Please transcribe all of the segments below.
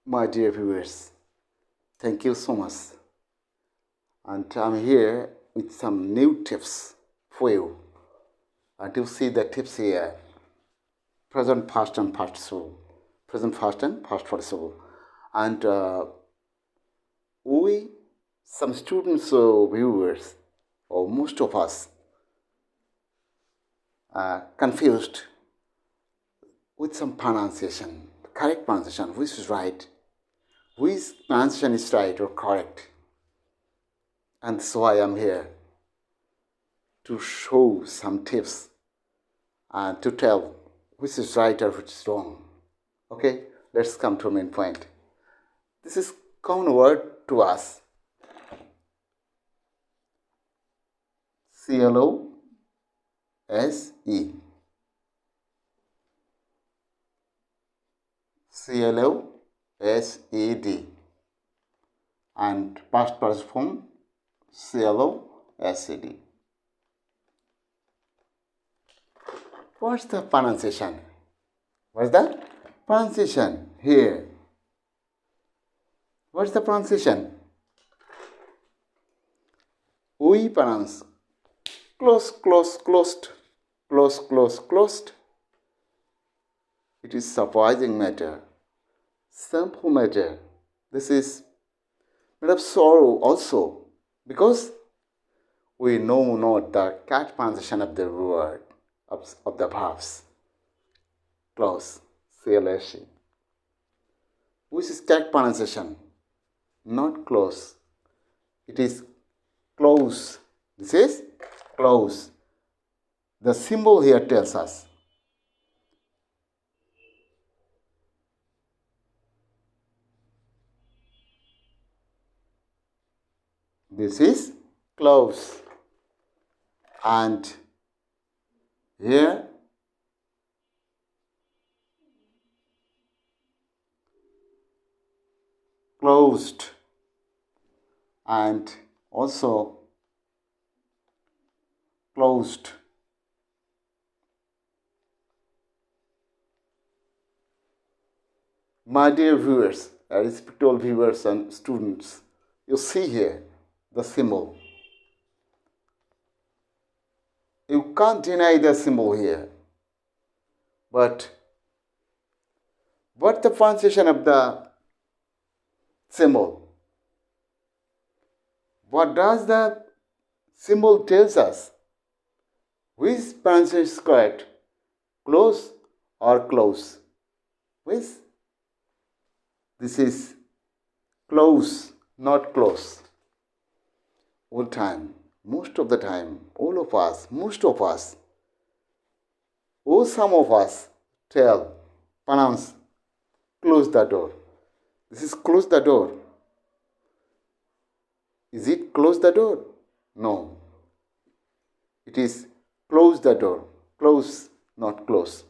My dear viewers, thank you so much. And I'm here with some new tips for you. And you see the tips here: present, past, and participle. Present, past, and past participle. And we, some students or viewers, or most of us, are confused with some pronunciation, correct pronunciation, which is right, which pronunciation is right or correct. And so I am here to show some tips and to tell which is right or which is wrong. Okay, let's come to the main point. This is common word to us. C-L-O-S-E. C-L-O-S-E-D. And past participle form C-L-O-S-E-D. What's the pronunciation? What's the pronunciation here? What's the pronunciation? We pronounce close, close, closed, close, close, closed. It is surprising matter, simple matter. This is made of sorrow also, because we know not the correct pronunciation of the word, of the verbs. Close, C-L-S-E. Which is correct pronunciation? Not close. It is close. This is close. The symbol here tells us. This is close. And here closed. And also closed. My dear viewers, respectable viewers and students, you see here the symbol. You can't deny the symbol here. But what the pronunciation of the symbol? What does the symbol tells us? Which pronunciation is correct? Close or close? Which? This is close, not close. All time, most of the time, all of us, most of us, or some of us pronounce, close the door. This is close the door. Is it close the door? No. It is close the door. Close, not close.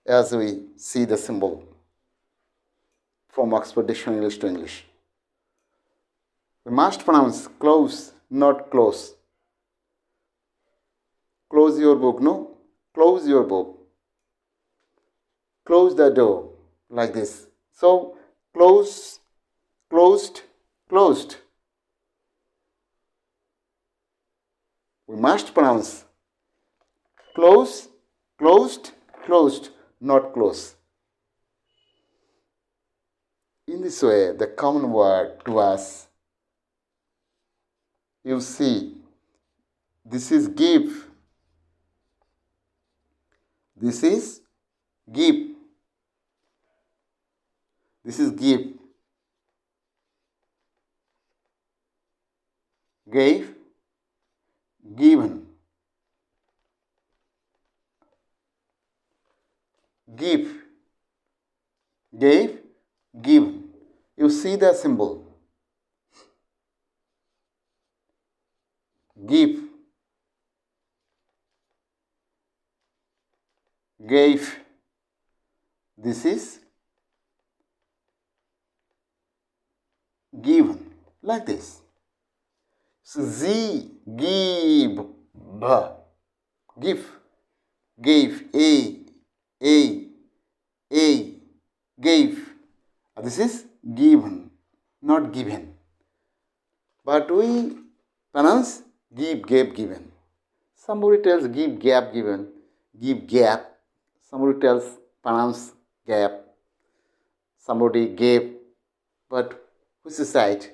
As we see the symbol from Oxford Dictionary English to English. We must pronounce close, not close. Close your book, no? Close your book. Close the door, like this. So, close, closed, closed. We must pronounce close, closed, closed, not close. In this way, the common word to us, you see, this is give. This is give. This is give. Gave, given. Give, gave, given. You see the symbol. Give, gave. This is given, like this. So Z, give, b, give, gave, a, gave. This is given, not given. But we pronounce give, gave, given. Somebody tells give, gap, given, give, gap. Somebody tells pronounce gap. Somebody gave, but which is right?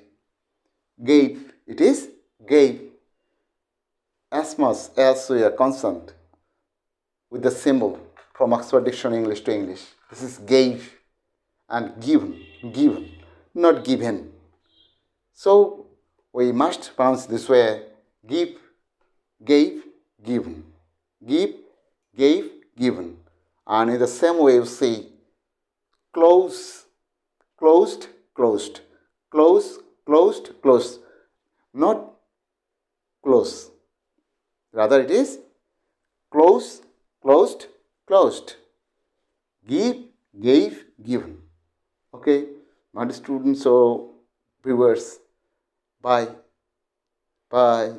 Gave, it is gave. As much as we are concerned with the symbol from Oxford Dictionary English to English, this is gave and given, not given. So we must pronounce this way: give, gave, given. Give, gave, given. And in the same way, you see close, closed, closed, close, closed, closed. Not close. Rather, it is close, closed, closed. Give, gave, given. Okay, my dear students or viewers, bye. Bye.